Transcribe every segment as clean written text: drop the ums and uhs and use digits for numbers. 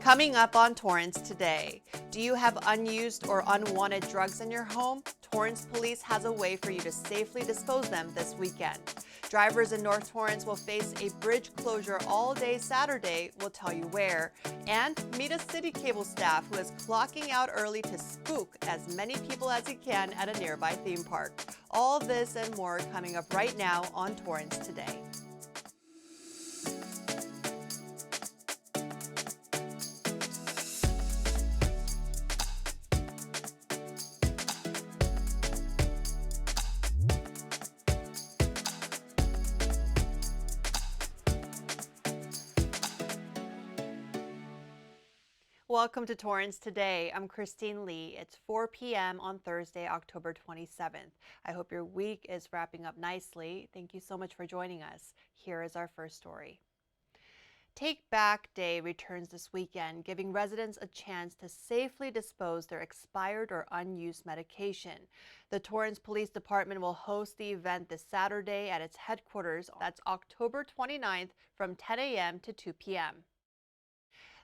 Coming up on Torrance today, do you have unused or unwanted drugs in your home? Torrance Police has a way for you to safely dispose them this weekend. Drivers in North Torrance will face a bridge closure all day Saturday. We'll tell you where. And meet a city cable staff who is clocking out early to spook as many people as he can at a nearby theme park. All this and more coming up right now on Torrance Today. Welcome to Torrance Today. I'm Christine Lee. It's 4 p.m. on Thursday, October 27th. I hope your week is wrapping up nicely. Thank you so much for joining us. Here is our first story. Take Back Day returns this weekend, giving residents a chance to safely dispose their expired or unused medication. The Torrance Police Department will host the event this Saturday at its headquarters. That's October 29th from 10 a.m. to 2 p.m.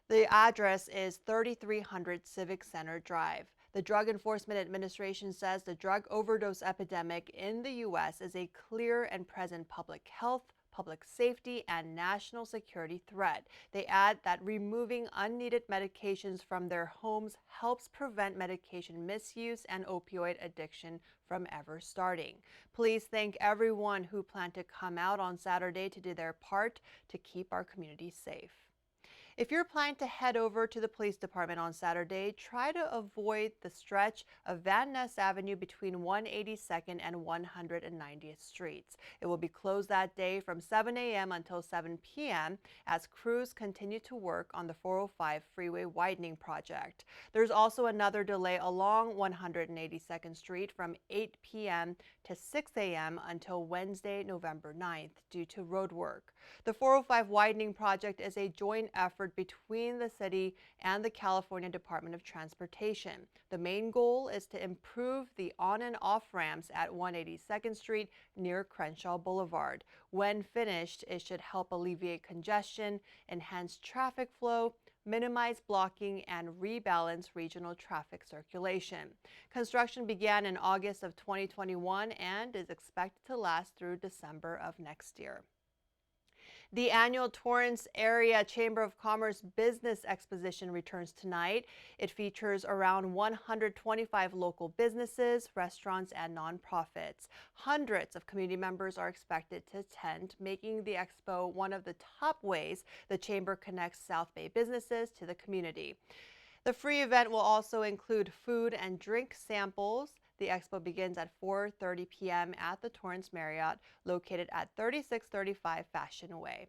The address is 3300 Civic Center Drive. The Drug Enforcement Administration says the drug overdose epidemic in the U.S. is a clear and present public health, public safety, and national security threat. They add that removing unneeded medications from their homes helps prevent medication misuse and opioid addiction from ever starting. Police thank everyone who planned to come out on Saturday to do their part to keep our community safe. If you're planning to head over to the police department on Saturday, try to avoid the stretch of Van Ness Avenue between 182nd and 190th Streets. It will be closed that day from 7 a.m. until 7 p.m. as crews continue to work on the 405 freeway widening project. There's also another delay along 182nd Street from 8 p.m. to 6 a.m. until Wednesday, November 9th due to road work. The 405 widening project is a joint effort between the city and the California Department of Transportation. The main goal is to improve the on and off ramps at 182nd Street near Crenshaw Boulevard. When finished, it should help alleviate congestion, enhance traffic flow, minimize blocking, and rebalance regional traffic circulation. Construction began in August of 2021 and is expected to last through December of next year. The annual Torrance Area Chamber of Commerce Business Exposition returns tonight. It features around 125 local businesses, restaurants, and nonprofits. Hundreds of community members are expected to attend, making the expo one of the top ways the Chamber connects South Bay businesses to the community. The free event will also include food and drink samples. The expo begins at 4:30 p.m. at the Torrance Marriott, located at 3635 Fashion Way.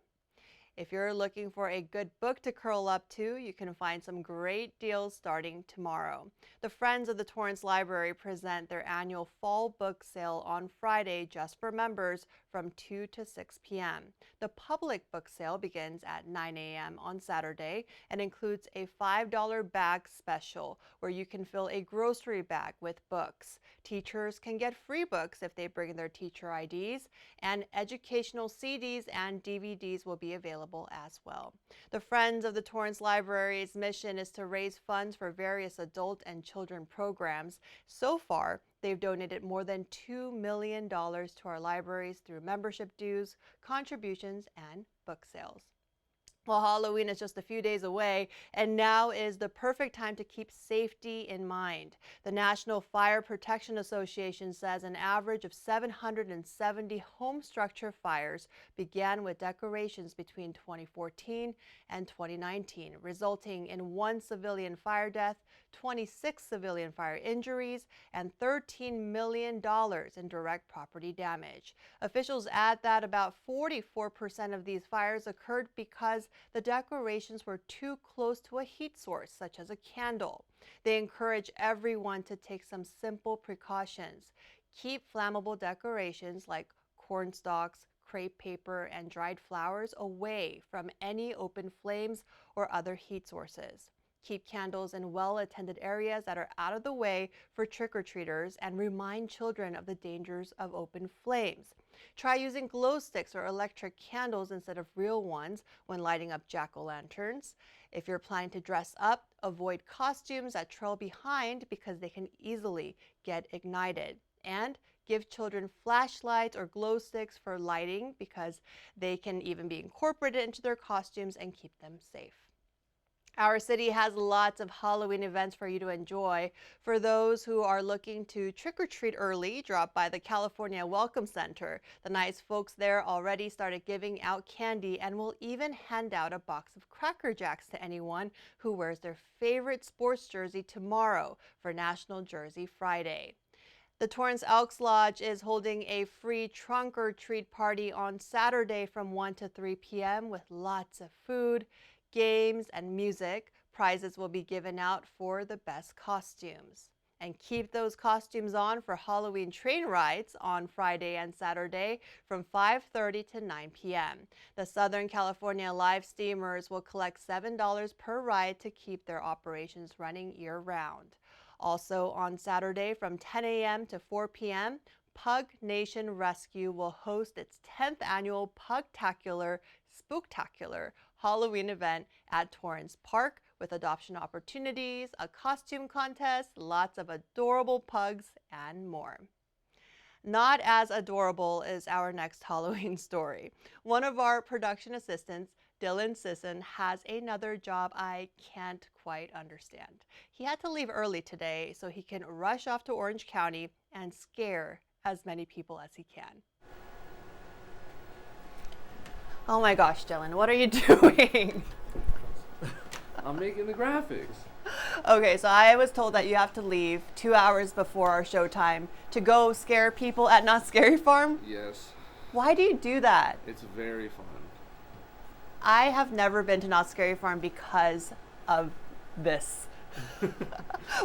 If you're looking for a good book to curl up to, you can find some great deals starting tomorrow. The Friends of the Torrance Library present their annual fall book sale on Friday just for members from 2 to 6 p.m. The public book sale begins at 9 a.m. on Saturday and includes a $5 bag special where you can fill a grocery bag with books. Teachers can get free books if they bring their teacher IDs, and educational CDs and DVDs will be available as well. The Friends of the Torrance Library's mission is to raise funds for various adult and children programs. So far, they've donated more than $2 million to our libraries through membership dues, contributions, and book sales. Well, Halloween is just a few days away, and now is the perfect time to keep safety in mind. The National Fire Protection Association says an average of 770 home structure fires began with decorations between 2014 and 2019, resulting in 1 civilian fire death, 26 civilian fire injuries, and $13 million in direct property damage. Officials add that about 44% of these fires occurred because the decorations were too close to a heat source, such as a candle. They encourage everyone to take some simple precautions. Keep flammable decorations like corn stalks, crepe paper, and dried flowers away from any open flames or other heat sources. Keep candles in well-attended areas that are out of the way for trick-or-treaters and remind children of the dangers of open flames. Try using glow sticks or electric candles instead of real ones when lighting up jack-o'-lanterns. If you're planning to dress up, avoid costumes that trail behind because they can easily get ignited. And give children flashlights or glow sticks for lighting because they can even be incorporated into their costumes and keep them safe. Our city has lots of Halloween events for you to enjoy. For those who are looking to trick-or-treat early, drop by the California Welcome Center. The nice folks there already started giving out candy and will even hand out a box of Cracker Jacks to anyone who wears their favorite sports jersey tomorrow for National Jersey Friday. The Torrance Elks Lodge is holding a free trunk or treat party on Saturday from 1 to 3 p.m. with lots of food, games, and music. Prizes will be given out for the best costumes. And keep those costumes on for Halloween train rides on Friday and Saturday from 5:30 to 9 p.m. The Southern California Live Steamers will collect $7 per ride to keep their operations running year-round. Also on Saturday from 10 a.m. to 4 p.m., Pug Nation Rescue will host its 10th annual Pugtacular Spooktacular Halloween event at Torrance Park with adoption opportunities, a costume contest, lots of adorable pugs, and more. Not as adorable is our next Halloween story. One of our production assistants, Dylan Sisson, has another job I can't quite understand. He had to leave early today so he can rush off to Orange County and scare as many people as he can. Oh my gosh, Dylan, what are you doing? I'm making the graphics. Okay, so I was told that you have to leave 2 hours before our showtime to go scare people at Not Scary Farm? Yes. Why do you do that? It's very fun. I have never been to Not Scary Farm because of this.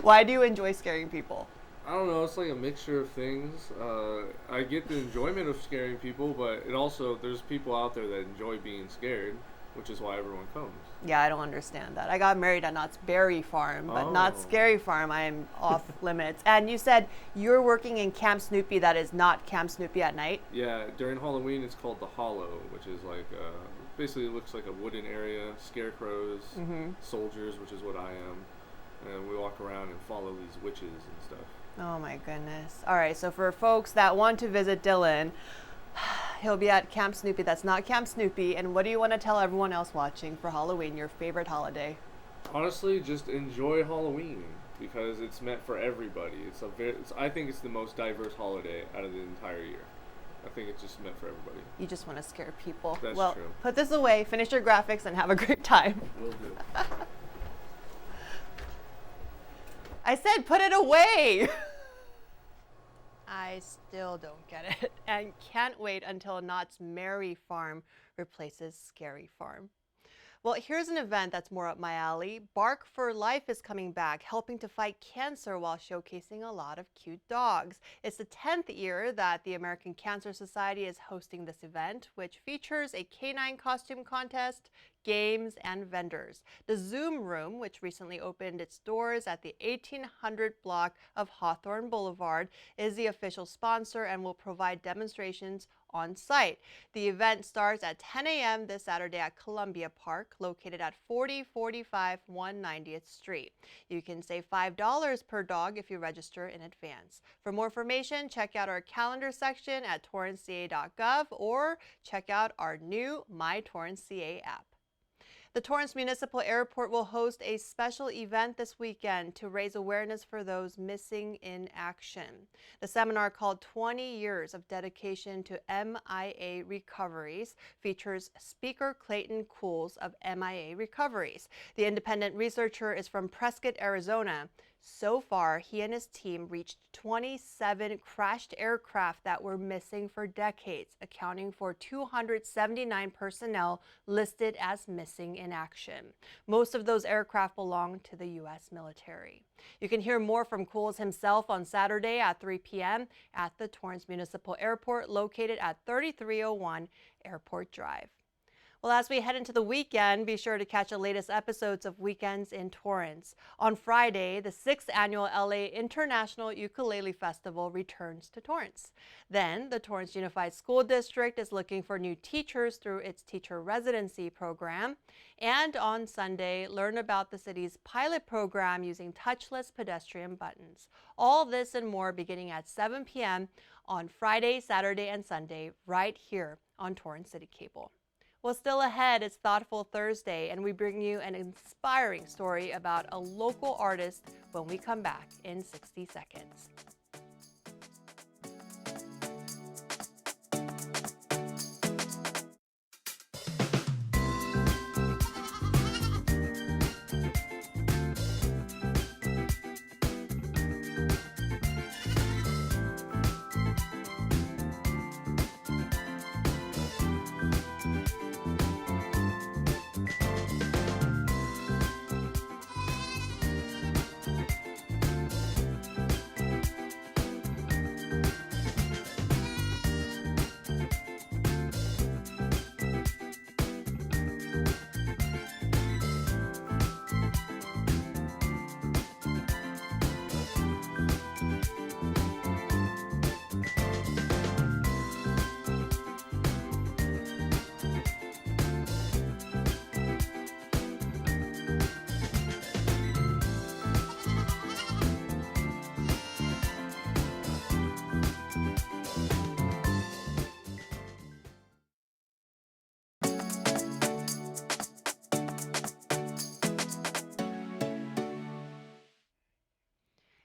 Why do you enjoy scaring people? I don't know, it's like a mixture of things. I get the enjoyment of scaring people, but it also, there's people out there that enjoy being scared, which is why everyone comes. Yeah, I don't understand that. I got married at Knott's Berry Farm, but Not Scary Farm, I am off limits. And you said you're working in Camp Snoopy that is not Camp Snoopy at night? Yeah, during Halloween it's called the Hollow, which is like, basically it looks like a wooden area, scarecrows, soldiers, which is what I am. And we walk around and follow these witches and stuff. Oh my goodness. All right, so for folks that want to visit Dylan, he'll be at Camp Snoopy. That's not Camp Snoopy. And what do you want to tell everyone else watching for Halloween, your favorite holiday? Honestly, just enjoy Halloween because it's meant for everybody. I think it's the most diverse holiday out of the entire year. I think it's just meant for everybody. You just want to scare people. That's well, true. Put this away, finish your graphics, and have a great time. Will do. I said put it away! I still don't get it and can't wait until Knott's Merry Farm replaces Scary Farm. Well, here's an event that's more up my alley. Bark for Life is coming back, helping to fight cancer while showcasing a lot of cute dogs. It's the 10th year that the American Cancer Society is hosting this event, which features a canine costume contest, games, and vendors. The Zoom Room, which recently opened its doors at the 1800 block of Hawthorne Boulevard, is the official sponsor and will provide demonstrations on site. The event starts at 10 a.m. this Saturday at Columbia Park, located at 4045 190th Street. You can save $5 per dog if you register in advance. For more information, check out our calendar section at torranceca.gov or check out our new My Torrance CA app. The Torrance Municipal Airport will host a special event this weekend to raise awareness for those missing in action. The seminar, called 20 Years of Dedication to MIA Recoveries, features speaker Clayton Cools of MIA Recoveries. The independent researcher is from Prescott, Arizona. So far, he and his team reached 27 crashed aircraft that were missing for decades, accounting for 279 personnel listed as missing in action. Most of those aircraft belong to the U.S. military. You can hear more from Cools himself on Saturday at 3 p.m. at the Torrance Municipal Airport, located at 3301 Airport Drive. Well, as we head into the weekend, be sure to catch the latest episodes of Weekends in Torrance. On Friday, the 6th annual LA International Ukulele Festival returns to Torrance. Then, the Torrance Unified School District is looking for new teachers through its teacher residency program. And on Sunday, learn about the city's pilot program using touchless pedestrian buttons. All this and more beginning at 7 p.m. on Friday, Saturday, and Sunday, right here on Torrance City Cable. Well, still ahead, it's Thoughtful Thursday, and we bring you an inspiring story about a local artist when we come back in 60 seconds.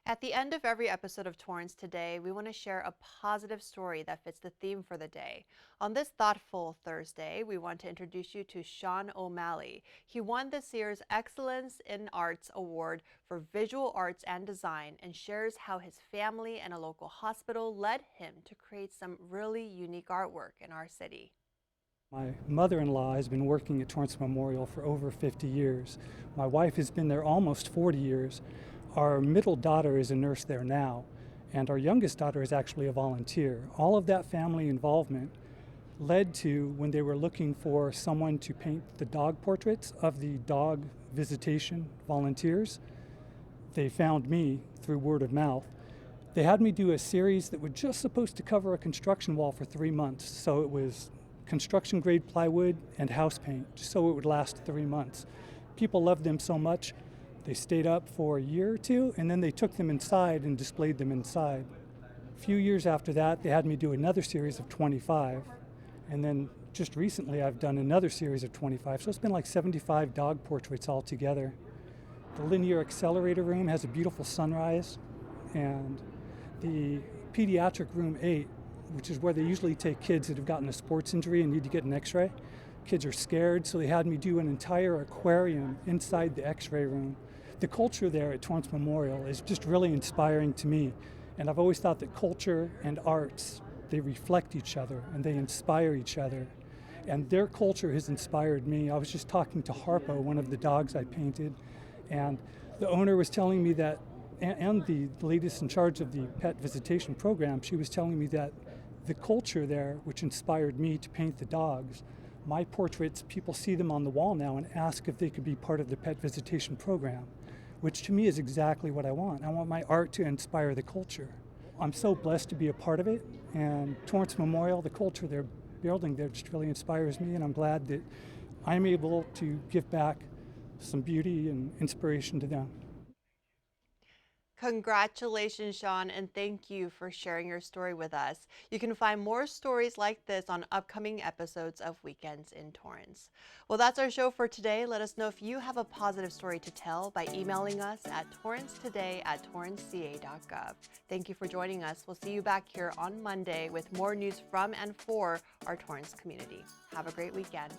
At the end of every episode of Torrance Today, we want to share a positive story that fits the theme for the day. On this Thoughtful Thursday, we want to introduce you to Sean O'Malley. He won this year's Excellence in Arts Award for Visual Arts and Design and shares how his family and a local hospital led him to create some really unique artwork in our city. My mother-in-law has been working at Torrance Memorial for over 50 years. My wife has been there almost 40 years. Our middle daughter is a nurse there now, and our youngest daughter is actually a volunteer. All of that family involvement led to when they were looking for someone to paint the dog portraits of the dog visitation volunteers. They found me through word of mouth. They had me do a series that was just supposed to cover a construction wall for 3 months. So it was construction grade plywood and house paint, so it would last 3 months. People loved them so much, they stayed up for a year or two, and then they took them inside and displayed them inside. A few years after that, they had me do another series of 25, and then just recently I've done another series of 25, so it's been like 75 dog portraits altogether. The linear accelerator room has a beautiful sunrise, and the pediatric room 8, which is where they usually take kids that have gotten a sports injury and need to get an x-ray. Kids are scared, so they had me do an entire aquarium inside the x-ray room. The culture there at Torrance Memorial is just really inspiring to me, and I've always thought that culture and arts, they reflect each other and they inspire each other, and their culture has inspired me. I was just talking to Harpo, one of the dogs I painted, and the owner was telling me that, and the lady in charge of the pet visitation program, she was telling me that the culture there, which inspired me to paint the dogs, my portraits, people see them on the wall now and ask if they could be part of the pet visitation program, which to me is exactly what I want. I want my art to inspire the culture. I'm so blessed to be a part of it, and Torrance Memorial, the culture they're building there just really inspires me, and I'm glad that I'm able to give back some beauty and inspiration to them. Congratulations, Sean, and thank you for sharing your story with us. You can find more stories like this on upcoming episodes of Weekends in Torrance. Well, that's our show for today. Let us know if you have a positive story to tell by emailing us at torrancetoday@torranceca.gov. Thank you for joining us. We'll see you back here on Monday with more news from and for our Torrance community. Have a great weekend.